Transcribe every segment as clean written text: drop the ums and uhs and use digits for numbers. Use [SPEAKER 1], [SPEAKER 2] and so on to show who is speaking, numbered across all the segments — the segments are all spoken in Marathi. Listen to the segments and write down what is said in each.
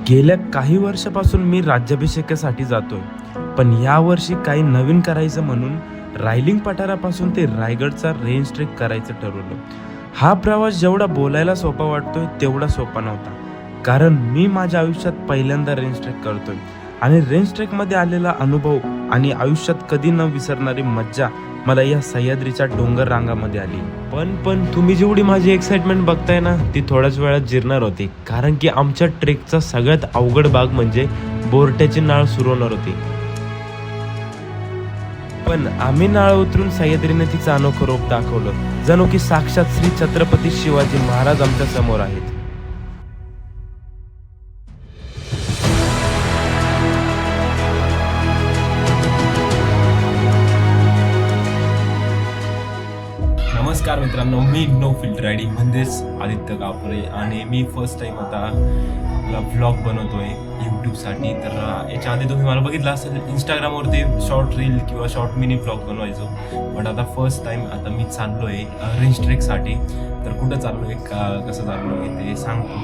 [SPEAKER 1] गेल्या काही वर्षापासून मी राज्याभिषेकासाठी जातोय, पण यावर्षी काही नवीन करायचं म्हणून रायलिंग पठारापासून ते रायगडचा रेंज ट्रेक करायचं ठरवलं. हा प्रवास जेवढा बोलायला सोपा वाटतोय तेवढा सोपा नव्हता, कारण मी माझ्या आयुष्यात पहिल्यांदा रेंज ट्रेक करतोय आणि रेंज ट्रेकमध्ये आलेला अनुभव आणि आयुष्यात कधी न विसरणारी मज्जा मला या सह्याद्रीच्या डोंगर रांगामध्ये आली. पण तुम्ही जेवढी माझी एक्साइटमेंट बघताय ना, ती थोड्याच वेळात जिरणार होती, कारण की आमच्या ट्रेकचा सगळ्यात अवघड भाग म्हणजे बोरट्याची नाळ सुरू होणार होती. पण आम्ही नाळ उतरून सह्याद्रीने तिचं अनोखं रूप दाखवलं, जणू की साक्षात श्री छत्रपती शिवाजी महाराज आमच्या समोर आहेत.
[SPEAKER 2] नमस्कार मित्रांनो, मी नो फिल्टर रायडिंग म्हणजेच आदित्य कापरे आणि मी फर्स्ट टाइम आता व्लॉग बनवतोय यूट्यूबसाठी. तर याच्या आधी तुम्ही मला बघितलं असेल इंस्टाग्रामवरती शॉर्ट रील किंवा शॉर्ट मिनी व्लॉग बनवायचो, बट आता फर्स्ट टाइम आता मी चाललो आहे रेंज ट्रेकसाठी. तर कुठं चाललो आहे, कसं चाललो आहे ते सांगतो.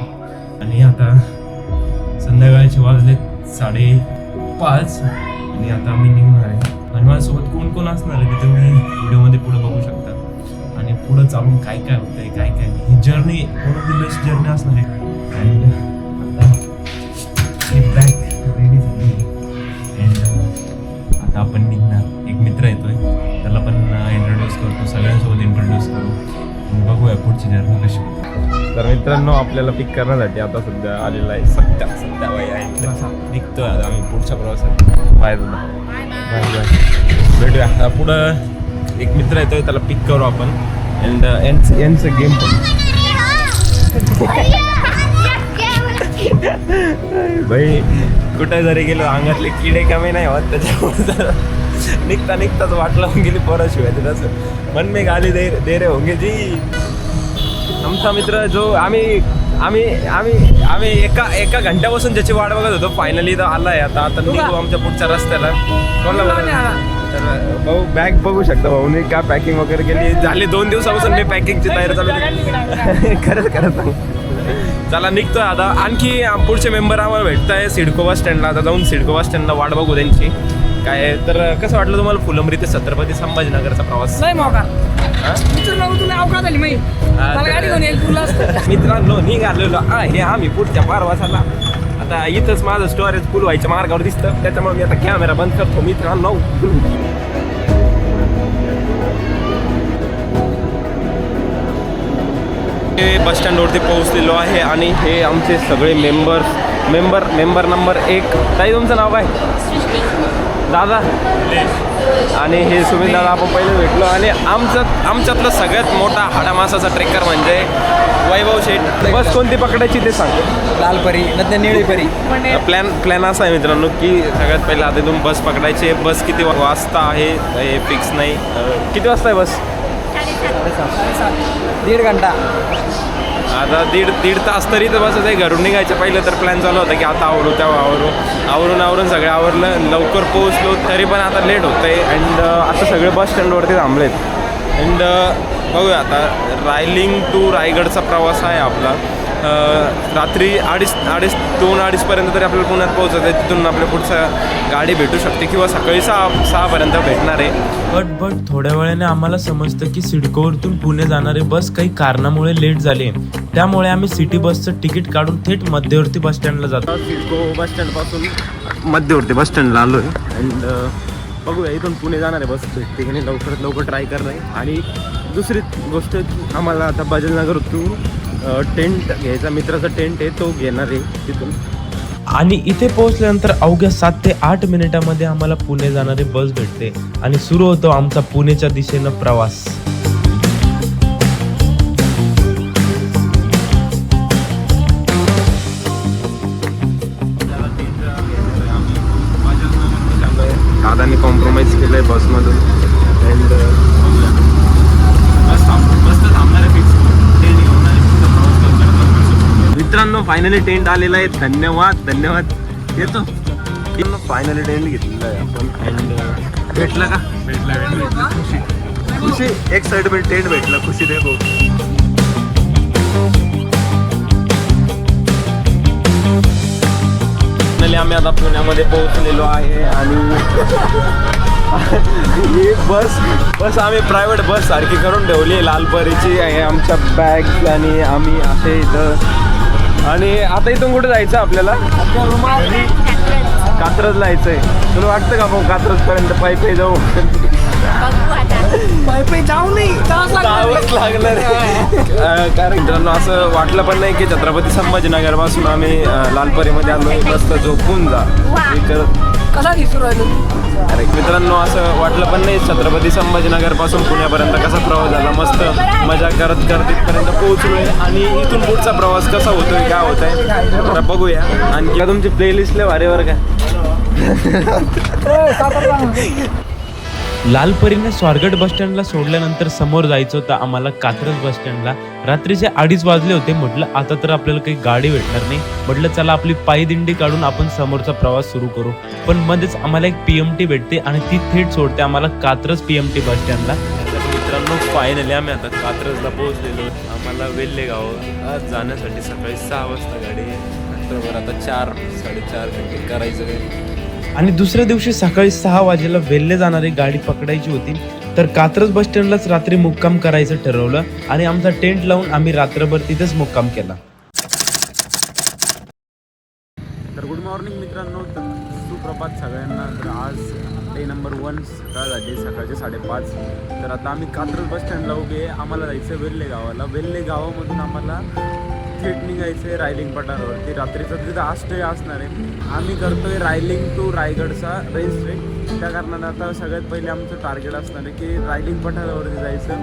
[SPEAKER 2] आणि आता संध्याकाळचे वाजले 5:30 आणि आता मी निघणार आहे. आणि माझ्यासोबत कोण कोण असणार आहे ते तुम्ही व्हिडिओमध्ये पुढे बघू शकता. आणि पुढं चालून काय काय होतंय, काय काय ही journey one of the best journey असणार आहे. अँड आता बॅग रेडी झाली अँड आता आपण निघणार. एक मित्र येतोय, त्याला पण इंट्रोड्यूस करतो, सगळ्यांसोबत इंट्रोड्यूस करू आणि बघूया पुढची जर्नी कशी होती. तर मित्रांनो, आपल्याला पिक करण्यासाठी आता सध्या आलेला आहे सध्या बाई आहे. निघतोय आता आम्ही पुढच्या प्रवासात. बाय दादा, बाय बाय, भेटूया. आता पुढं एक मित्र येतोय, त्याला पिक करू आपण. अँड यांचं गेम पण भाई कुठं जरी गेलो अंगातले किडे कमी नाही होत, त्याच्यामुळे निघताच वाट लावून गेली पोरं शिवाय तसं मन में गाली दे रे होंगे जी. आमचा मित्र जो आम्ही एका घंट्यापासून ज्याची वाट बघत होतो, फायनली तर आलाय. आता निघू आमच्या पुढच्या रस्त्याला. तर भाऊ बॅग बघू शकता, भाऊने का पॅकिंग वगैरे केली. झाले 2 दिवसापासून मी पॅकिंगची तयारी चालू केली. खरंच चला निघतोय आता. आणखी पुढचे मेंबर आम्हाला भेटत आहे सिडको बस स्टँडला. आता जाऊन सिडको बस स्टँडला वाट बघू त्यांची काय. तर कसं वाटलं तुम्हाला फुलंब्री ते छत्रपती संभाजीनगरचा प्रवास? मित्रांनो निघालेलो आहे आम्ही पुढच्या प्रवासाला. आता इथंच माझं स्टोरेज फुल व्हायच्या मार्गावर दिसतं, त्याच्यामुळे मी आता कॅमेरा बंद करतो मित्रांनो. बस स्टँडवरती पोहोचलेलो आहे आणि हे आमचे सगळे मेंबर नंबर 1. ताई तुमचं नाव काय? दादा. आणि हे सुमित दादा आपण पहिले भेटलो. आणि आमच्यातलं सगळ्यात मोठा हाडामासाचा ट्रेकर म्हणजे वैभव शेठ. बस कोणती पकडायची ते सांगतो.
[SPEAKER 3] लालपरी नंतर निळीपरी.
[SPEAKER 2] प्लॅन असा आहे मित्रांनो की सगळ्यात पहिला आधी तुम्ही बस पकडायची. बस किती वाजता आहे हे फिक्स नाही. किती वाजता आहे बस?
[SPEAKER 3] 1.5 घंटा.
[SPEAKER 2] आता दीड तास तरी तर बस आहे. घरून निघायचं पहिलं तर प्लॅन चालू होता की आता आवरू तेव्हा आवरून सगळं आवरलं, लवकर पोहोचलो, तरी पण आता लेट होतं आहे. अँड आता सगळे बस स्टँडवरती थांबलेत. अँड बघूया आता रायलिंग टू रायगडचा प्रवास आहे आपला. रात्री 2-2:30 पर्यंत तरी आपल्याला पुण्यात पोहोचायचं आहे. तिथून आपल्या पुढचं गाडी भेटू शकते किंवा सकाळी 6 पर्यंत भेटणार आहे.
[SPEAKER 1] बट थोड्या वेळाने आम्हाला समजतं की सिडकोवरतून पुणे जाणारी बस काही कारणामुळे लेट झाली. त्यामुळे आम्ही सिटी बसचं तिकीट काढून थेट मध्यवर्ती बस स्टँडला जातो.
[SPEAKER 2] सिडको बस स्टँडपासून मध्यवर्ती बस स्टँडला आलो आहे. अँड बघूया इथून पुणे जाणार आहे बस भेटते की नाही, लवकरात लवकर ट्राय करणार आहे. आणि दुसरी गोष्ट की आम्हाला आता बजाजनगरतून टेंट घ्यायचा, मित्राचा टेंट आहे तो घेणार आहे तिथून.
[SPEAKER 1] आणि इथे पोहोचल्यानंतर अवघ्या 7 ते 8 मिनिटांमध्ये आम्हाला पुणे जाणारी बस भेटते आणि सुरू होतो आमचा पुणेच्या दिशेनं प्रवास.
[SPEAKER 2] दादानी कॉम्प्रोमाइज केलं आहे बसमधून. अँड मित्रांनो फायनली टेंट आलेला आहे. धन्यवाद येतो. फायनली टेंट घेतलेला आहे आपण. अँड भेटला का? भेटला खुशी. एक साइड में टेंट भेटला, खुशी देखो. फायनली आम्ही आता पुण्यामध्ये पोहोचलेलो आहे आणि ही बस आम्ही प्रायव्हेट बस सारखी करून ठेवली आहे लालपरीची आहे. आमच्या बॅग्स आणि आम्ही असे इथं आणि आता इथून कुठे जायचं आपल्याला? कात्रज जायचंय. तुला वाटतं का भाऊ कात्रजपर्यंत पायी जाऊ?
[SPEAKER 3] पायी जाऊ नाही
[SPEAKER 2] जावंच लागणार कारण मित्रांनो असं वाटलं पण नाही की छत्रपती संभाजीनगर पासून आम्ही लालपरीमध्ये आलो मस्त झोपून जा
[SPEAKER 3] कसा दिसू राहिलो.
[SPEAKER 2] अरे मित्रांनो असं वाटलं पण नाही छत्रपती संभाजीनगर पासून पुण्यापर्यंत कसा प्रवास झाला. मस्त मजा करत करत इथपर्यंत पोहोचलोय आणि इथून पुढचा प्रवास कसा होतोय काय होत आहे तर बघूया. आणि तुमची प्लेलिस्ट लय भारीवर का?
[SPEAKER 1] लालपरीने स्वारगेट बसस्टँडला सोडल्यानंतर समोर जायचं होतं आम्हाला कात्रज बसस्टँडला. रात्रीचे 2:30 वाजले होते. म्हटलं आता तर आपल्याला काही गाडी भेटणार नाही. म्हटलं चला आपली पायी दिंडी काढून आपण समोरचा प्रवास सुरू करू. पण मध्येच आम्हाला एक PMT भेटते आणि ती थेट सोडते आम्हाला कात्रज PMT बसस्टँडला.
[SPEAKER 2] मित्रांनो फायनली आम्ही आता कात्रजला पोहोचलेलो. आम्हाला वेल्हे गाव आज जाण्यासाठी सकाळी 6 वाजता गाडी आहे. बरोबर आता 4-4.5 घंटे करायचं आहे.
[SPEAKER 1] आणि दुसऱ्या दिवशी सकाळी 6 वाजेला वेल्हे जाणारी गाडी पकडायची होती. तर कात्रज बसस्टँडलाच रात्री मुक्काम करायचं ठरवलं आणि आमचा टेंट लावून आम्ही रात्रभर तिथेच मुक्काम केला.
[SPEAKER 4] तर गुड मॉर्निंग मित्रांनो, तर सुप्रभात सगळ्यांना. तर आज डे नंबर 1 सकाळ झाली, सकाळचे 5:30. तर आता आम्ही कात्रज बसस्टँडला उभे. आम्हाला जायचं वेल्हे गावाला. वेल्हे गावामधून आम्हाला थेट निघायचं आहे रायलिंग पठारावरती. रात्रीचं तिथं आज स्टे असणार आहे. आम्ही करतोय रायलिंग टू रायगडचा रेस ट्रेक. त्या कारणाने आता सगळ्यात पहिले आमचं टार्गेट असणार आहे की रायलिंग पठारावरती जायचं.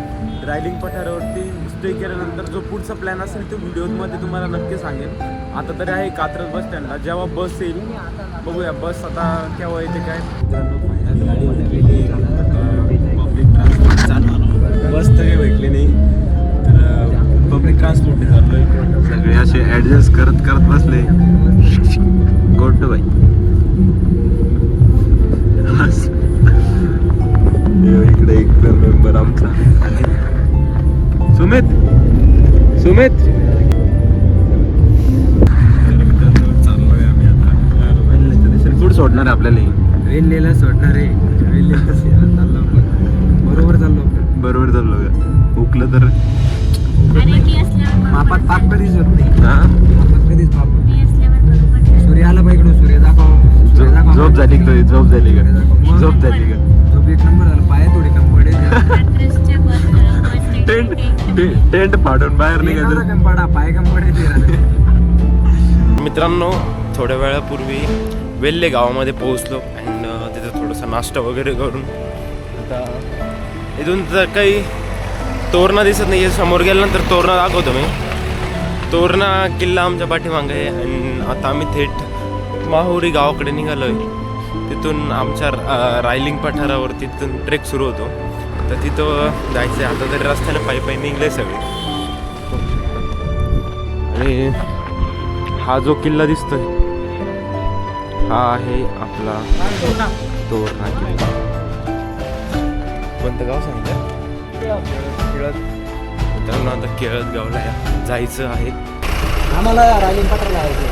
[SPEAKER 4] रायलिंग पठारावरती स्टे केल्यानंतर जो पुढचा प्लॅन असेल तो व्हिडिओमध्ये तुम्हाला नक्की सांगेन. आता तरी आहे कात्रज बस स्टँडला. जेव्हा बस येईल बघूया बस आता केव्हा येते काय. पब्लिक ट्रान्सपोर्ट चालू, बस तरी भेटली नाही तर पब्लिक ट्रान्सपोर्टने चाललो आहे.
[SPEAKER 2] सगळे असे ऍडजस्ट करत करत बसले. गोड बाई इकडे एक मेंबर आमचा सुमित चाललोय आम्ही आता. कुठं सोडणार आहे आपल्याला?
[SPEAKER 3] वेल्हेला सोडणार आहे. वेल्हेला चाललो आपण. बरोबर
[SPEAKER 2] चाललो का? हुकलं तर
[SPEAKER 3] मापात पाप कधीच होत नाही.
[SPEAKER 2] हा
[SPEAKER 3] मापात कधीच पाप होत नाही. सूर्य आला पाहिजे. सूर्य दाखव.
[SPEAKER 2] झोप झाली का? झोप झाली का?
[SPEAKER 3] झोप एक नंबर झाला. पाया थोडी कम पडेल.
[SPEAKER 2] टेंट फाडून बाहेर निघायचं.
[SPEAKER 3] पडा पाय कम पडेल.
[SPEAKER 2] मित्रांनो थोड्या वेळापूर्वी वेल्हे गावामध्ये पोहोचलो अँड तिथं थोडासा नाश्ता वगैरे करून आता इथून तर काही तोरणा दिसत नाही आहे. समोर गेल्यानंतर तोरणा दाखवतो मी. तोरणा किल्ला आमच्या पाठीमागे आहे आणि आता आम्ही थेट माहुरी गावाकडे निघालो आहे. तिथून आमच्या रायलिंग पठारावर तिथून ट्रेक सुरू होतो. तर तिथं जायचं आहे. आता तरी रस्त्याने पायी निघले सगळे. आणि हा जो किल्ला दिसतोय हा आहे आपला तोरणा किल्ला. कोणतं गाव सांगितलं? मित्रांनो आता केळद गावला जायचं आहे.
[SPEAKER 3] आम्हाला रायलिंग पठार लावायचं.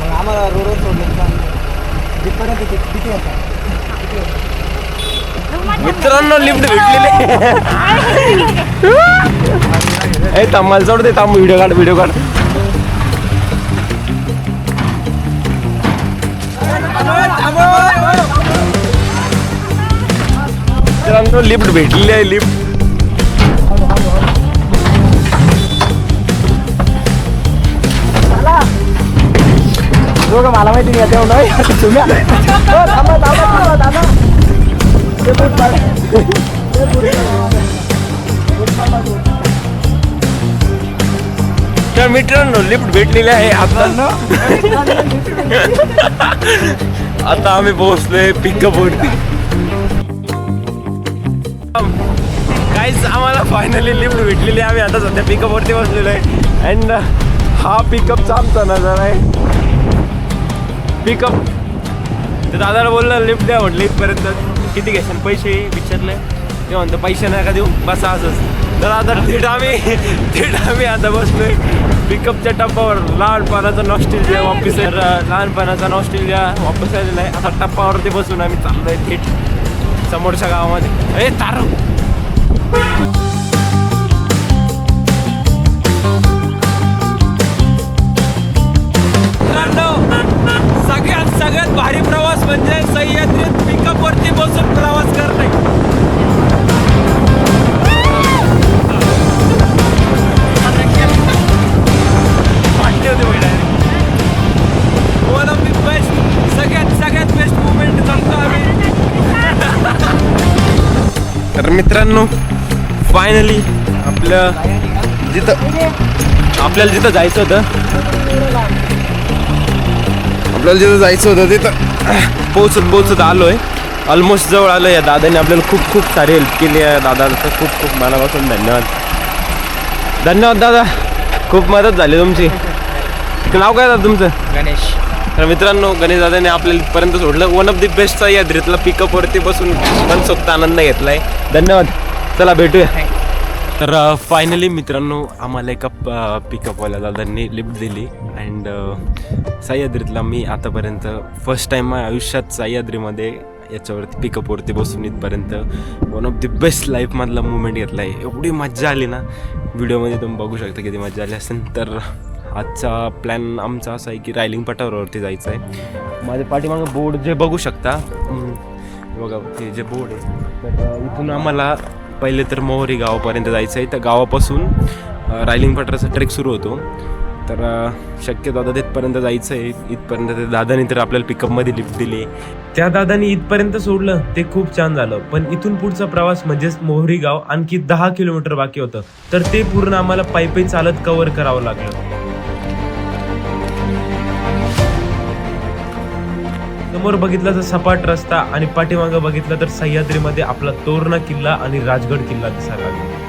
[SPEAKER 3] मग आम्हाला रोडवर सोडलं तिथपर्यंत किती होता?
[SPEAKER 2] मित्रांनो लिफ्ट भेटलेले. ए थांब जोड दे. थांब व्हिडिओ काढ. मित्रांनो लिफ्ट भेटलेली आहे. लिफ्ट
[SPEAKER 3] मला माहिती नाही तेवढं.
[SPEAKER 2] तर मित्रांनो लिफ्ट भेटलेली आहे. आता आम्ही पोहोचलोय पिकअप वरती. काहीच आम्हाला फायनली लिफ्ट भेटलेली आहे. आम्ही आता सध्या पिकअप वरती बसलेलो आहे अँड हा पिकअपचा आमचा नजारा आहे. पिकअप तर दादाला बोललं लिफ्ट द्या म्हटलं. इथपर्यंत किती घ्यायचं पैसे विचारले. ते म्हणतो पैसे नाही का देऊ बसा असंच. तर आता थेट आम्ही आता बसलोय पिकअपच्या टप्प्यावर लहानपणाचा नॉस्टेलिया वापस आहे. लहानपणाचा नॉस्टेलिया वापस आलेला आहे. आता टप्प्यावरती बसून आम्ही चाललोय थेट समोरच्या गावामध्ये. ए तारव सगळ्यात भारी प्रवास म्हणजे सह्याद्रीत पिकअप वरती बसून प्रवास करणे. वन ऑफ द बेस्ट सगळ्यात बेस्ट मुवमेंट करतो आम्ही. तर मित्रांनो फायनली आपल्याला जिथं जायचं होतं तिथं पोहोचत आलोय. ऑलमोस्ट जवळ आलो. या दादाने आपल्याला खूप सारी हेल्प केली आहे. दादाचं खूप मनापासून धन्यवाद दादा. खूप मदत झाली तुमची. नाव काय दादा तुमचं?
[SPEAKER 3] गणेश.
[SPEAKER 2] तर मित्रांनो गणेश दादाने आपल्याला इथपर्यंत सोडलं. वन ऑफ द बेस्टचा यात्रेतला पिकअपवरती बसून मनसोक्त आनंद घेतलाय. धन्यवाद. चला भेटूया. तर फायनली मित्रांनो आम्हाला एका पिकअपवाल्या दादांनी लिफ्ट दिली. अँड सह्याद्रीतला मी आतापर्यंत फर्स्ट टाईम माझ्या आयुष्यात सह्याद्रीमध्ये याच्यावरती पिकअपवरती बसून इथपर्यंत वन ऑफ द बेस्ट लाईफमधला मुवमेंट घेतला आहे. एवढी मज्जा आली ना. व्हिडिओमध्ये तुम्ही बघू शकता किती मज्जा आली असेल. तर आजचा प्लॅन आमचा असा आहे की रायलिंग पठारावरती जायचं आहे. माझ्या पाठीमागं बोर्ड जे बघू शकता बघा ते जे बोर्ड आहे. तर इथून आम्हाला पहिले तर मोहरी गावापर्यंत जायचं आहे. त्या गावापासून रायलिंग पठाराचा ट्रेक सुरू होतो. तर शक्यतो आता तिथपर्यंत जायचं आहे. इथपर्यंत ते दादाने तर आपल्याला पिकअपमध्ये लिफ्ट दिली.
[SPEAKER 1] त्या दादानी इथपर्यंत सोडलं ते खूप छान झालं. पण इथून पुढचा प्रवास म्हणजेच मोहरी गाव आणखी 10 किलोमीटर बाकी होतं. तर ते पूर्ण आम्हाला पायी चालत कव्हर करावं लागलं. समोर बघितलं तर सपाट रस्ता आणि पाठीमागं बघितलं तर सह्याद्रीमध्ये आपला तोरणा किल्ला आणि राजगड किल्ला दिसायला लागला.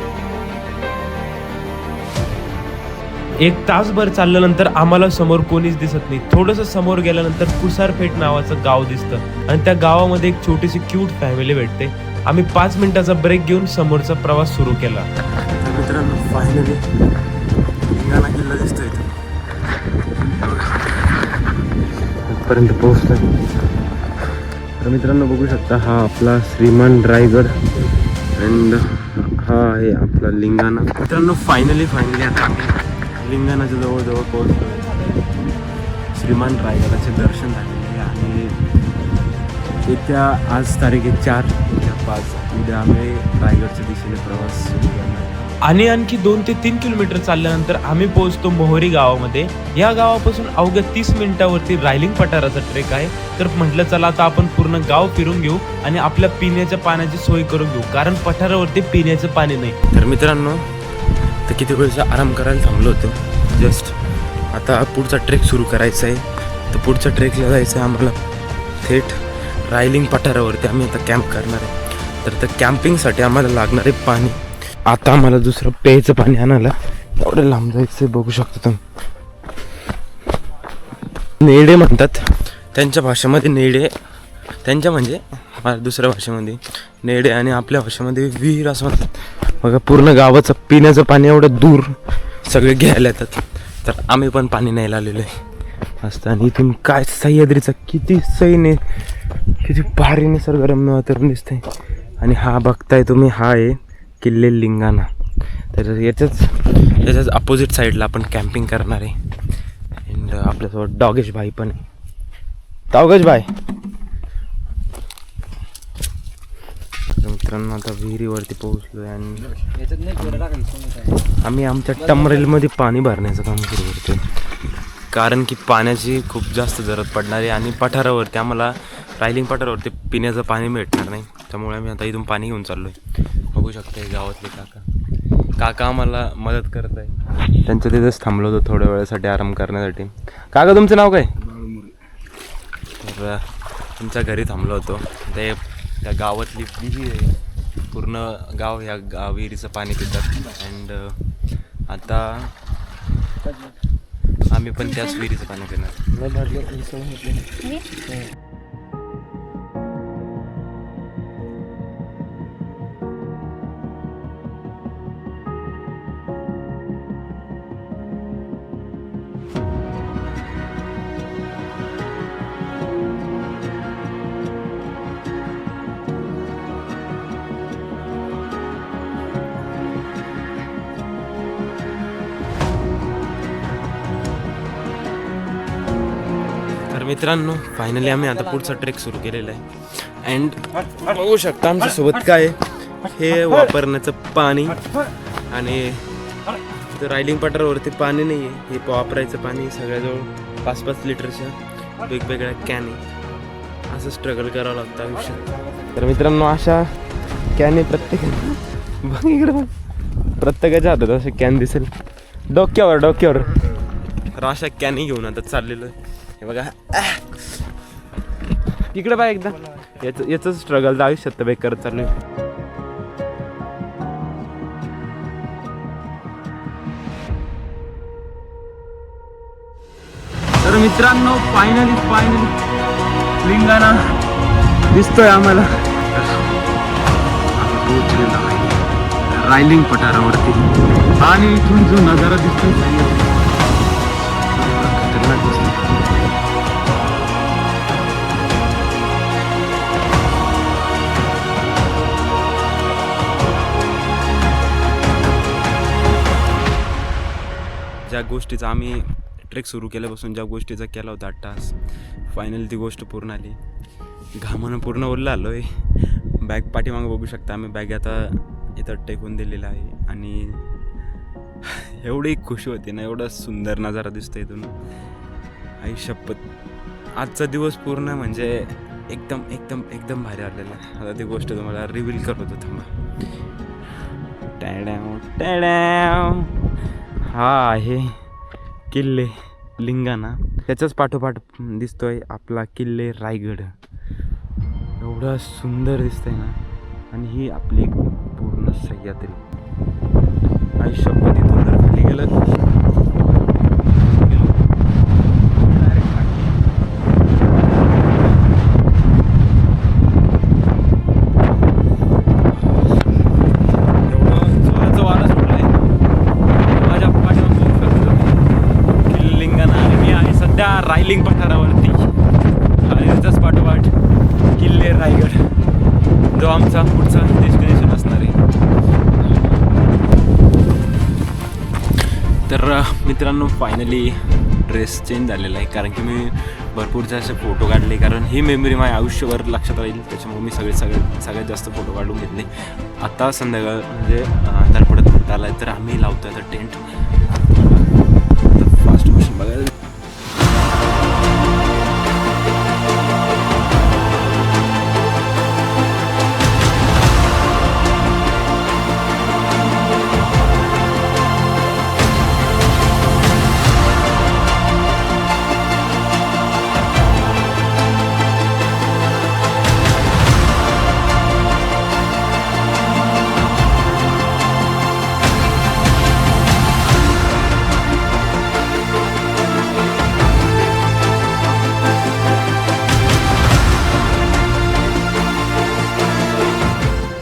[SPEAKER 1] एक तासभर चालल्यानंतर आम्हाला समोर कोणीच दिसत नाही. थोडंसं समोर गेल्यानंतर कुसारपेठ नावाचं गाव दिसतं आणि त्या गावामध्ये एक छोटीशी क्यूट फॅमिली भेटते. आम्ही 5 मिनिटाचा ब्रेक घेऊन समोरचा प्रवास सुरू केला.
[SPEAKER 2] मित्रांनो फायनली लिंगाणा किल्ला दिसतोय. पर्यंत पोहोचला. तर मित्रांनो बघू शकता हा आपला श्रीमान रायगड अँड हा आहे आपला लिंगाणा. मित्रांनो फायनली आता आम्ही लिंगाणाच्या जवळ पोहोचलो. श्रीमान रायगडाचे दर्शन झालेले आणि येत्या आज तारीख 4 उद्या 5 उद्या आम्ही रायगडच्या दिशेने प्रवास सुरू करणार.
[SPEAKER 1] आणि आणखी 2 ते 3 किलोमीटर चालल्यानंतर आम्ही पोहोचतो मोहरी गावामध्ये. या गावापासून अवघ्या 30 मिनिटावरती रायलिंग पठाराचा ट्रेक आहे. तर म्हटलं चला आता आपण पूर्ण गाव फिरून घेऊ आणि आपल्या पिण्याच्या पाण्याची सोय करून घेऊ, कारण पठारावरती पिण्याचं पाणी नाही.
[SPEAKER 2] तर मित्रांनो तर किती वेळचा आराम करायला थांबलो होतो. जस्ट आता पुढचा ट्रेक सुरू करायचा आहे. तर पुढच्या ट्रेकला जायचं आहे आम्हाला थेट रायलिंग पठारावरती. आम्ही आता कॅम्प करणार आहे. तर त्या कॅम्पिंगसाठी आम्हाला लागणार आहे पाणी. आता आम्हाला दुसरं प्यायचं पाणी आणायला एवढं लांब जायचं बघू शकता तुम्ही. नेडे म्हणतात त्यांच्या भाषेमध्ये नेडे, त्यांच्या म्हणजे दुसऱ्या भाषेमध्ये नेडे आणि आपल्या भाषेमध्ये विहीर असं म्हणतात. बघा पूर्ण गावाचं पिण्याचं पाणी एवढं दूर सगळे घ्यायला येतात. तर आम्ही पण पाणी न्यायला आलेलो आहे असतं. आणि इथून काय सह्याद्रीचा किती सैन्य, किती भारी निसर्गरम्य वातावरण दिसतंय. आणि हा बघताय तुम्ही हा आहे किल्ले लिंगाणा. तर याच्याच अपोजिट साईडला आपण कॅम्पिंग करणार आहे. अँड आपल्यासोबत डॉगेश भाई पण आहे. डॉगेश भाई मित्रांनो आता विहिरीवरती पोहोचलो आहे आणि आम्ही आमच्या टमरेलमध्ये पाणी भरण्याचं काम सुरू करतो. कारण की पाण्याची खूप जास्त जरूरत पडणार आहे आणि पठारावरती आम्हाला रायलिंग पठारावरती पिण्याचं पाणी भेटणार नाही. त्यामुळे आम्ही आता इथून पाणी घेऊन चाललो आहे. बघू शकता गावातले काका आम्हाला मदत करत आहे. त्यांच्या तिथेच थांबलो होतो थोड्या वेळासाठी आराम करण्यासाठी. काका तुमचं नाव काय? तर तुमच्या घरी थांबलो होतो. ते त्या गावातली विहीर आहे. पूर्ण गाव या विहिरीचं पाणी पितात. अँड आता आम्ही पण त्याच विहिरीचं पाणी पिणार.
[SPEAKER 1] मित्रांनो फायनली आम्ही आता पुढचा ट्रेक सुरू केलेला आहे अँड बघू शकता आमच्यासोबत काय आहे. हे वापरण्याचं पाणी आणि रायडिंग पठारावरती पाणी नाही आहे. हे वापरायचं पाणी सगळ्याजवळ 5-5 लिटरच्या वेगवेगळ्या कॅन आहे. असं स्ट्रगल करावं लागतं आयुष्यात. तर मित्रांनो अशा कॅन प्रत्येकाच्या हातात असे कॅन दिसेल डोक्यावर तर अशा कॅनी घेऊन आता चाललेलं आहे. हे बघा इकडे बघा एकदा याच स्ट्रगल तर आयुष्यात बेक करत चालू आहे.
[SPEAKER 4] तर मित्रांनो फायनली लिंगाणा दिसतोय आम्हाला. रायलिंग पठारावरती आणि इथून जो नजारा दिसतोय खतरनाक दिसतोय.
[SPEAKER 1] ज्या गोष्टीचा आम्ही ट्रेक सुरू केल्यापासून ज्या गोष्टीचा केला होता 8 तास फायनली ती गोष्ट पूर्ण आली. घामानं पूर्ण ओरलं आलो आहे. बॅग पाठीमागं बघू शकता आम्ही बॅग आता इथं टेकून दिलेला आहे आणि एवढी खुशी होती ना. एवढा सुंदर नजारा दिसतो इथून. आई शपथ आजचा दिवस पूर्ण म्हणजे एकदम भारी आलेला आहे. आता ती गोष्ट तुम्हाला रिव्हील करत होतो. थांबा. हा आहे किल्ले लिंगाणा. त्याच्याच पाठोपाठ दिसतोय आपला किल्ले रायगड. एवढा सुंदर दिसतंय ना. आणि ही आपली पूर्ण सह्याद्री. आयुष्यात इथून जर खाली गेलं रायलिंग पठारावरती आणि त्याच्याच पाठोपाठ किल्ले रायगड जो आमचा पुढचा डेस्टिनेशन असणार आहे. तर मित्रांनो फायनली ड्रेस चेंज झालेला आहे कारण की मी भरपूरचे असे फोटो काढले कारण ही मेमरी माझ्या आयुष्यभर लक्षात राहील. त्याच्यामुळे मी सगळ्यात जास्त फोटो काढून घेतले. आता संध्याकाळ म्हणजे अंधार पडत आला आहे तर आम्ही लावतो आता टेंट. फास्ट मोशन बघायला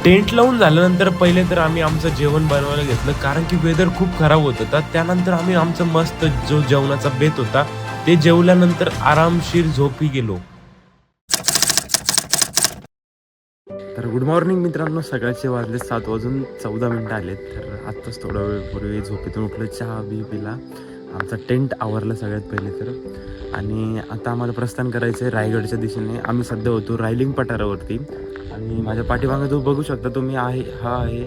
[SPEAKER 2] टेंट लावून झाल्यानंतर पहिले तर आम्ही आमचं जेवण बनवायला घेतलं कारण की वेदर खूप खराब होत होता. त्यानंतर आम्ही आमचं मस्त जो जेवणाचा बेत होता ते जेवल्यानंतर आरामशीर झोपी गेलो.
[SPEAKER 1] तर गुड मॉर्निंग मित्रांनो. सकाळचे वाजले 7:14 आलेत. तर आत्ताच थोडा वेळ पूर्वी झोपेतून उठलं, चहा बी पिला, आमचा टेंट आवरला सगळ्यात पहिले तर. आणि आता आम्हाला प्रस्थान करायचं आहे रायगडच्या दिशेने. आम्ही सध्या होतो रायलिंग पठारावरती आणि माझ्या पाठीमागे जो बघू शकता तुम्ही हा आहे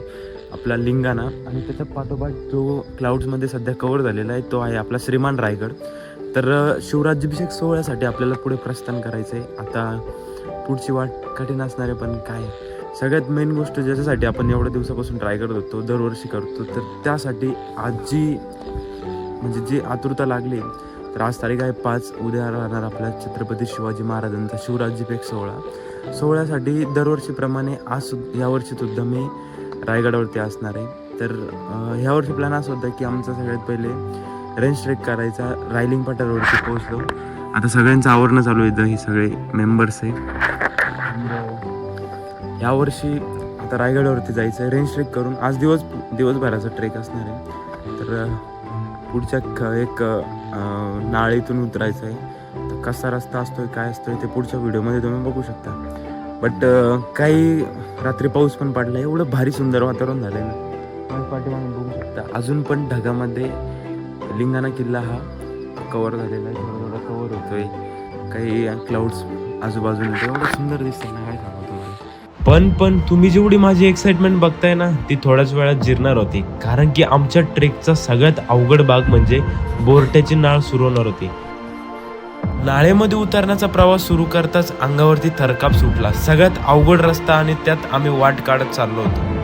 [SPEAKER 1] आपला लिंगाणा आणि त्याच्या पाठोपाठ जो क्लाउड्समध्ये सध्या कव्हर झालेला आहे तो आहे आपला श्रीमान रायगड. तर शिवराज्याभिषेक सोहळ्यासाठी आपल्याला पुढे प्रस्थान करायचं आहे. आता पुढची वाट कठीण असणार आहे पण काय सगळ्यात मेन गोष्ट ज्याच्यासाठी आपण एवढ्या दिवसापासून ट्राय करत होतो, दरवर्षी करतो, तर त्यासाठी आज जी आतुरता लागली. तर आज तारीख आहे 5. उद्या राहणार आपल्या छत्रपती शिवाजी महाराजांचा शिवराज्याभिषेक सोहळ्यासाठी दरवर्षीप्रमाणे यावर्षी सुद्धा मी रायगडावरती असणार आहे. तर ह्यावर्षी प्लॅन असं होता की आमचा सगळ्यात पहिले रेंज ट्रेक करायचा. रायलिंग पठारावरती पोहोचलो. आता सगळ्यांचं आवरणं चालू आहे. ही सगळे मेंबर्स आहे. यावर्षी आता रायगडावरती जायचं आहे रेंज ट्रेक करून. आज दिवसभराचा ट्रेक असणार आहे. तर पुढच्या एक नाळीतून उतरायचं आहे. तर कसा रस्ता असतोय काय असतोय ते पुढच्या व्हिडिओमध्ये तुम्ही बघू शकता. बट काही रात्री पाऊस पण पडला. एवढं भारी सुंदर वातावरण झालं ना. पाठीमागे बघू शकता अजून पण ढगामध्ये लिंगाणा किल्ला हा कव्हर झालेला आहे. थोडा कव्हर होतोय.
[SPEAKER 4] काही क्लाउड्स आजूबाजूला एवढं सुंदर दिसतं ना, काय सांगू तुम्हाला.
[SPEAKER 1] पण तुम्ही जेवढी माझी एक्साइटमेंट बघताय ना ती थोड्याच वेळात जिरणार होती, कारण की आमच्या ट्रेकचा सगळ्यात अवघड भाग म्हणजे बोरट्याची नाळ सुरू होणार होती. नाळेमध्ये उतरण्याचा प्रवास सुरू करताच अंगावरती थरकाप सुटला. सगळ्यात अवघड रस्ता आणि त्यात आम्ही वाट काढत चाललो होतो.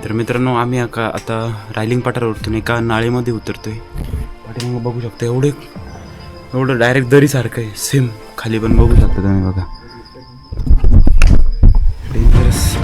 [SPEAKER 4] तर मित्रांनो, आम्ही आता रायलिंग पठारावरतून एका नाळेमध्ये उतरतोय. पाठीमागं बघू शकता एवढं डायरेक्ट दरीसारखं आहे, सेम खाली पण बघू शकता तुम्ही बघा. डेंजरस.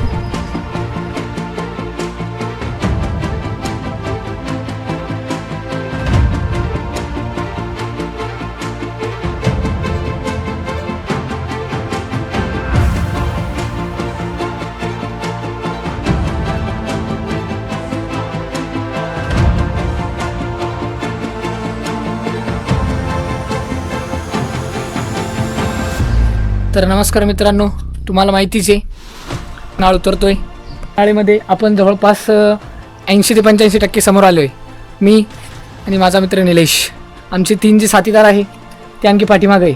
[SPEAKER 5] तर नमस्कार मित्रांनो, तुम्हाला माहितीच आहे नाळ उतरतोय. नाळेमध्ये आपण जवळपास 80 ते 85% समोर आलो आहे. मी आणि माझा मित्र निलेश, आमचे 3 जे साथीदार आहे ते आणखी पाठीमागे आहे.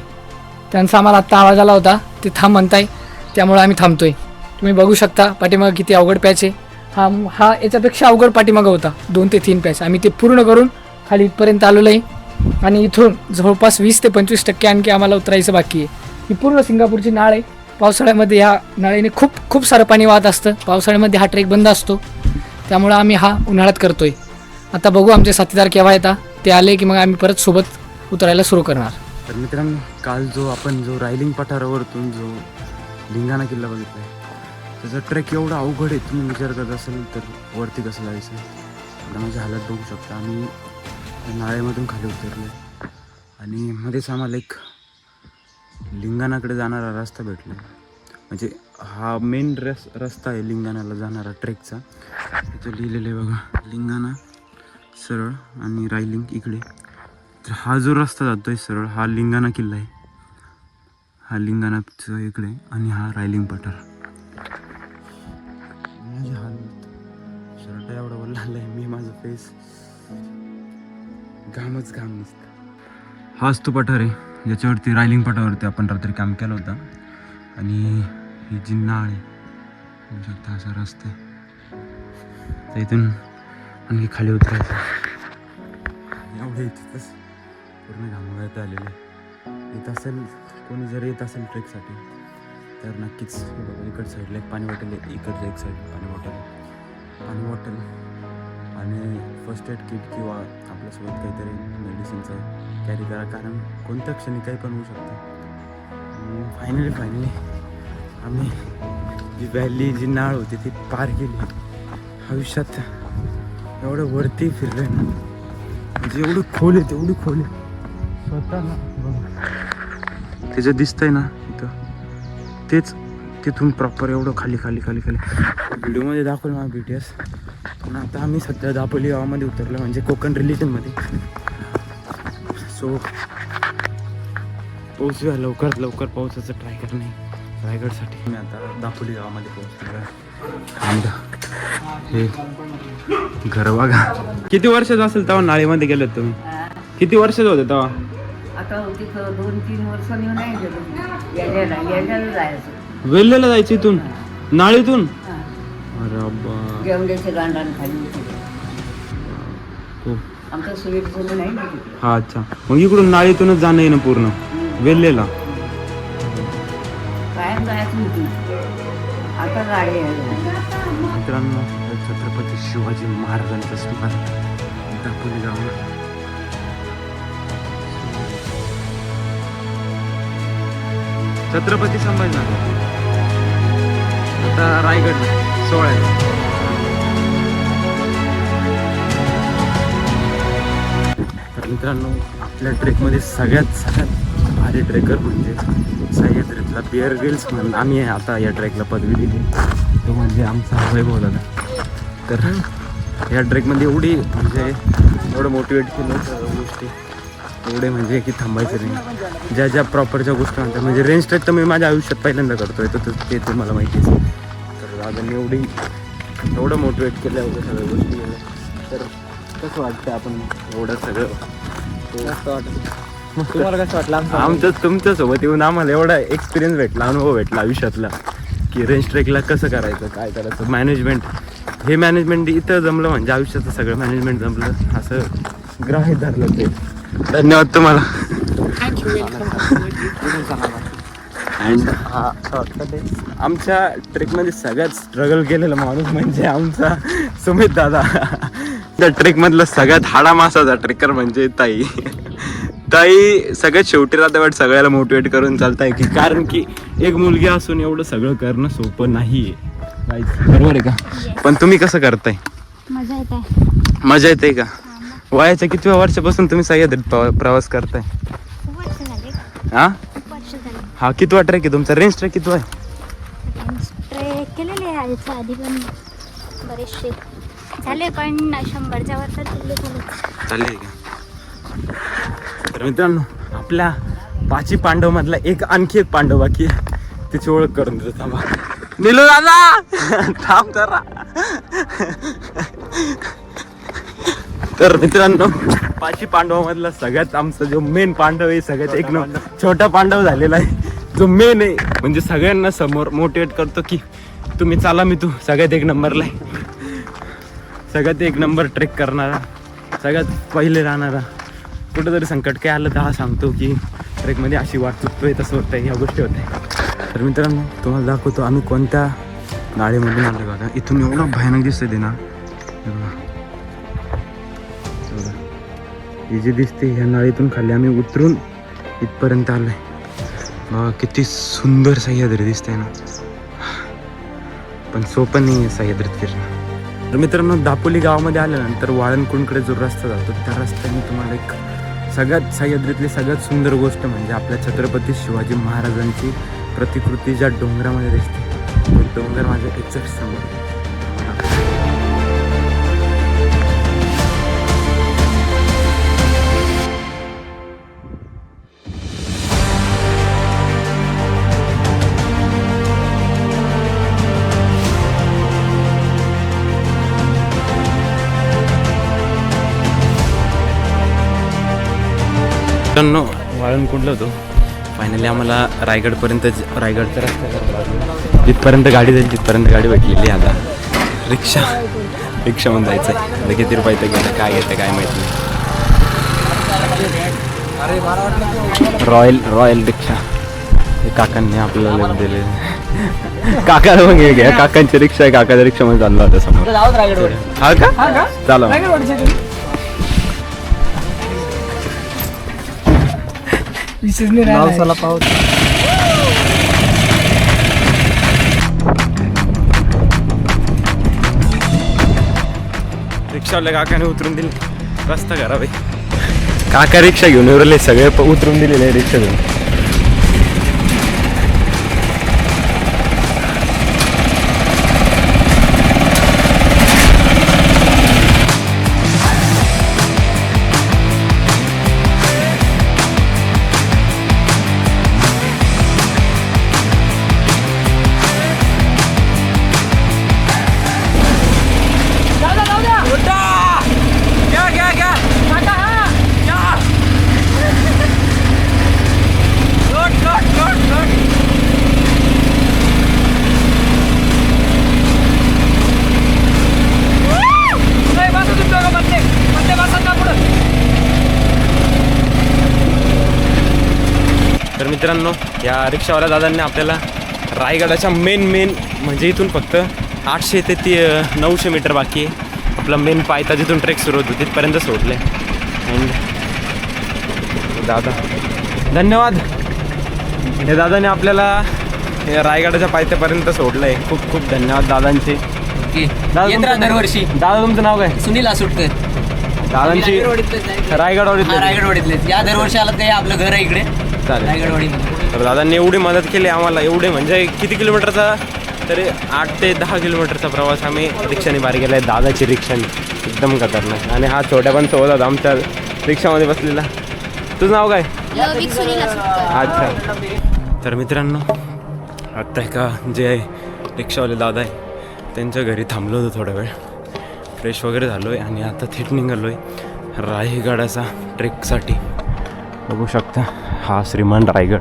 [SPEAKER 5] त्यांचा आम्हाला आत्ता आवाज आला होता, ते थांब म्हणताय, त्यामुळे आम्ही थांबतोय. तुम्ही बघू शकता पाठीमागं किती अवघड पॅच आहे. हा याच्यापेक्षा अवघड पाठीमागं होता, 2 ते 3 पॅच. आम्ही ते पूर्ण करून खाली इथपर्यंत आलेलो आहे आणि इथून जवळपास 20 ते 25% आणखी आम्हाला उतरायचं बाकी आहे. ही पूर्ण सिंगापूरची नाळ आहे. पावसाळ्यामध्ये ह्या नाळेने खूप सारं पाणी वाहत असतं. पावसाळ्यामध्ये हा ट्रेक बंद असतो, त्यामुळं आम्ही हा उन्हाळ्यात करतोय. आता बघू आमचे साथीदार केव्हा येतात. ते आले की मग आम्ही परत सोबत उतरायला सुरू करणार.
[SPEAKER 4] तर मित्रांनो, काल आपण रायलिंग पठारावरतून जो लिंगाणा किल्ला बघितला आहे, त्याचा ट्रेक एवढा अवघड आहे. तुम्ही विचार करत असेल तर वरती कसं जायचं. आता माझी हालत बघू शकता. आम्ही नाळेमधून खाली उतरलो आणि मध्येच आम्हाला एक लिंगाणाकडे जाणारा रस्ता भेटला. म्हणजे हा मेन रस्ता आहे लिंगाणाला जाणारा ट्रेकचा. तिथं लिहिलेलं आहे बघा, लिंगाणा सरळ आणि रायलिंग इकडे. तर हा जो रस्ता जातो आहे सरळ, हा लिंगाणा किल्ला आहे. हा लिंगाणाचं इकडे आणि हा रायलिंग पठार. माझी हालत शर्ट एवढा वर लागला आहे, मी माझं फेस घाम दिसतं. हाच तो पठार आहे ज्याच्यावरती रायलिंग पठारावरती आपण रात्री काम केलं होतं. आणि ही जी नाळ आहे बघू शकता, असा रस्ता आहे. तर इथून आणखी खाली उतरायचं. एवढे इथंच पूर्ण घामावत आलेले. येत असेल कोणी जर येत असेल ट्रेकसाठी तर नक्कीच बघा, इकडच्या साईडला एक पाणी बॉटल आहे, इकडच्या एक साईड पाणी बॉटल आणि फर्स्ट एड किट किंवा आपल्यासोबत काहीतरी मेडिसिनचं कॅरी करा, कारण कोणत्या क्षणी काही पण होऊ शकतं. फायनली आम्ही जी व्हॅली, जी नाळ होती ती पार केली. आयुष्यात एवढं वरती फिरलं ना, म्हणजे एवढं खोल आहे, तेवढी खोल आहे स्वतः ना. बघा ते जे दिसतंय ना इथं, तेच तिथून प्रॉपर एवढं खाली व्हिडिओमध्ये दाखवलं मला BTS. पण आता आम्ही सध्या दापोली गावामध्ये उतरलो, म्हणजे कोकण रिलेटिव्हमध्ये. सो पोहोचूया लवकर पावसाचं ट्राय करणे रायगडसाठी. मी आता दापोली गावामध्ये पोहोचलो आहे. हे घर बघा. किती वर्षाचं असेल तेव्हा नाळेमध्ये गेलो तुम्ही? किती वर्षाचं होते तेव्हा?
[SPEAKER 6] आता होती 2-3 वर्षांनी नाही गेलो. यायला जायचं,
[SPEAKER 4] वेल्हेला जायचं इथून नाळीतून. अरे
[SPEAKER 6] जेवढ्याचे गांडान खाली
[SPEAKER 4] खूप.
[SPEAKER 6] आमचं सुविधा नाही तिथे.
[SPEAKER 4] हा अच्छा, मग इकडून नाळीतूनच जाणं येणं पूर्ण वेल्हेला.
[SPEAKER 6] कायम जायचं होती, आता गाडी आहे.
[SPEAKER 4] मित्रांनो, छत्रपती शिवाजी महाराजांचं स्मारक दापोली गावावर. छत्रपती संभाजीनगर. आता रायगड 16. तर मित्रांनो, आपल्या ट्रेकमध्ये सगळ्यात भारी ट्रेकर म्हणजे सह्याद्रीतला बिअर ग्रिल्स म्हणून आम्ही आता या ट्रेकला पदवी दिली. तो म्हणजे आमचा वैभव दादा. तर या ट्रेकमध्ये एवढं मोटिवेट केलं सर्व गोष्टी, एवढे म्हणजे की थांबायचं नाही. ज्या प्रॉपरच्या गोष्टी म्हणतात, म्हणजे रेंज ट्रेक तर मी माझ्या आयुष्यात पहिल्यांदा करतोय, तर ते तुम्हाला माहितीच आहे. तर दादांनी एवढं मोटिवेट केलं, एवढ्या सगळ्या गोष्टी केल्या. तर कसं वाटतं आपण एवढं सगळं? मस्त वाटतं.
[SPEAKER 3] तुम्हाला कसं वाटलं आमचं?
[SPEAKER 4] आमचं तुमच्यासोबत येऊन आम्हाला एवढा एक्सपिरियन्स भेटला, अनुभव भेटला आयुष्यातला की रेंज ट्रेकला कसं करायचं, काय करायचं, मॅनेजमेंट. हे मॅनेजमेंट इथं जमलं म्हणजे आयुष्याचं सगळं मॅनेजमेंट जमलं असं ग्राह्य धरलं ते. धन्यवाद तुम्हाला. अँड आमच्या ट्रेकमध्ये सगळ्यात स्ट्रगल केलेला माणूस म्हणजे आमचा सुमित दादा. त्या ट्रेकमधला सगळ्यात हाडामासाचा ट्रेकर म्हणजे ताई. ताई सगळ्यात शेवटी राहते बट सगळ्याला मोटिवेट करून चालताय की कारण की एक मुलगी असून एवढं सगळं करणं सोपं नाहीये. बरोबर आहे का? पण तुम्ही कसं करताय? मजा येते का? वयाच्या किती वर्षापासून तुम्ही सह्याद्रीत प्रवास करताय? हा हा कितवा ट्रेक आहे तुमचा? रेंज ट्रेक कितवा आहे?
[SPEAKER 7] ट्रेक केलेले आहे याच्या आधी पण बरेचसे झाले पण 100च्या वर तर
[SPEAKER 4] चालेल का? तर मित्रांनो आपल्या पाची पांडव मधला आणखी एक पांडव बाकी आहे, तिची ओळख करून देतो. थांबा निलू दादा थांब जरा. तर मित्रांनो पाची पांडव मधला सगळ्यात आमचा जो मेन पांडव आहे, सगळ्यात एक छोटा पांडव झालेला आहे, जो मेन आहे म्हणजे सगळ्यांना समोर मोटिवेट करतो की तुम्ही चाला, मी तू सगळ्यात एक नंबरला आहे, सगळ्यात एक नंबर ट्रेक करणारा, सगळ्यात पहिले राहणारा. कुठंतरी संकट काय आलं तर हा सांगतो की ट्रेकमध्ये अशी वाट चुकतोय, तसं होतंय, ह्या गोष्टी होत्या. तर मित्रांनो तुम्हाला दाखवतो आम्ही कोणत्या नाळीमधून आलो बघा. इथून एवढं भयानक दिसतंय ते ना, ही जी दिसते ह्या नाळीतून खाली आम्ही उतरून इथपर्यंत आलोय. बघा किती सुंदर सह्याद्री दिसतंय ना, पण सोपं नाही आहे सह्याद्रीत फिरणं. तर मित्रांनो दापोली गावामध्ये आल्यानंतर वाळणकुंडकडे जो रस्ता जातो त्या रस्त्याने तुम्हाला एक सगळ्यात सह्याद्रीतली सगळ्यात सुंदर गोष्ट म्हणजे आपल्या छत्रपती शिवाजी महाराजांची प्रतिकृती ज्या डोंगरामध्ये दिसते, तो डोंगर माझ्या एक्झॅक्ट समोर. मित्रांनो वाळणकुंडला होतो. फायनली आम्हाला रायगडचा रस्ता करावा लागला. जिथपर्यंत गाडी जाईल तिथपर्यंत गाडी भेटलेली. आता रिक्षामध्ये जायचं आहे. आता किती रुपये तर गेलं, काय घेतं काय माहिती नाही. रॉयल रिक्षा हे काकांनी आपल्याला दिले. काकाला मग घ्या, काकांची रिक्षा आहे, काकाच्या रिक्षामध्ये चाललो होता समोर. हा का? चालू रिक्षावाल्या काकाने उतरून दिले. रस्ता खराब आहे. काका रिक्षा घेऊन उरले, सगळे उतरून दिलेले आहे रिक्षा घेऊन. तर मित्रांनो या रिक्षावाल्या दादांनी आपल्याला रायगडाच्या मेन म्हणजे इथून फक्त 800 ते 900 मीटर बाकी आहे आपला मेन पायथा जिथून ट्रेक सुरू होतो तिथपर्यंत सोडलं आहे. अँड दादा धन्यवाद, हे दादाने आपल्याला रायगडाच्या पायथ्यापर्यंत सोडलं आहे. खूप खूप धन्यवाद दादांचे.
[SPEAKER 5] दरवर्षी.
[SPEAKER 4] दादा तुमचं नाव काय?
[SPEAKER 5] सुनील आसुटकर.
[SPEAKER 4] दादांची
[SPEAKER 5] रायगडवाडीतले. या दरवर्षी आलात काय? आपलं घर आहे इकडे रायगडवाडीमध्ये.
[SPEAKER 4] तर दादांनी एवढी मदत केली आम्हाला. एवढे म्हणजे किती किलोमीटरचा, तरी 8 ते 10 किलोमीटरचा प्रवास आम्ही रिक्षाने पार केला आहे. दादाची रिक्षाने एकदम खतरनाक. आणि हा छोट्या पण सोबत होता आमच्या रिक्षामध्ये बसलेला. तुझं नाव काय? अच्छा. तर मित्रांनो आत्ता एका जे आहे रिक्षावाले दादा आहे त्यांच्या घरी थांबलो होतो थोडा वेळ, फ्रेश वगैरे झालो आहे आणि आता थेट निघालो आहे रायगडाचा ट्रेकसाठी.
[SPEAKER 2] बघू शकता हा श्रीमान रायगड.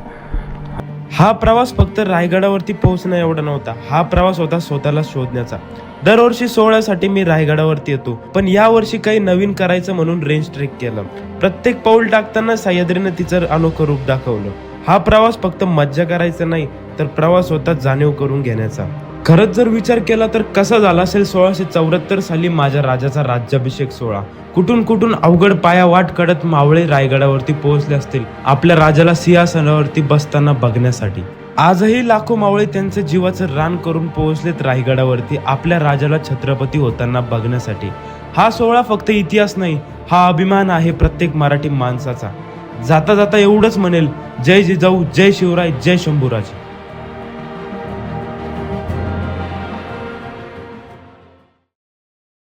[SPEAKER 1] हा प्रवास फक्त रायगडावरती पोहोचणं एवढा नव्हता, हा प्रवास होता स्वतःला शोधण्याचा. दरवर्षी सोहळ्यासाठी मी रायगडावरती येतो, पण या वर्षी काही नवीन करायचं म्हणून रेंज ट्रेक केलं. प्रत्येक पाऊल टाकताना सह्याद्रीने तिचं अनोखं रूप दाखवलं. हा प्रवास फक्त मज्जा करायचा नाही, तर प्रवास होता जाणीव करून घेण्याचा. खरंच जर विचार केला तर कसा झाला असेल 1674 साली माझ्या राजाचा राज्याभिषेक सोहळा. कुठून कुठून अवघड पाया वाट कडत मावळे रायगडावरती पोहोचले असतील आपल्या राजाला सिंहासनावरती बसताना बघण्यासाठी. आजही लाखो मावळे त्यांचं जीवाचं रान करून पोहोचलेत रायगडावरती आपल्या राजाला छत्रपती होताना बघण्यासाठी. हा सोहळा फक्त इतिहास नाही, हा अभिमान आहे प्रत्येक मराठी माणसाचा. जाता जाता एवढंच म्हणेल, जय जिजाऊ, जय शिवराय, जय शंभूराज.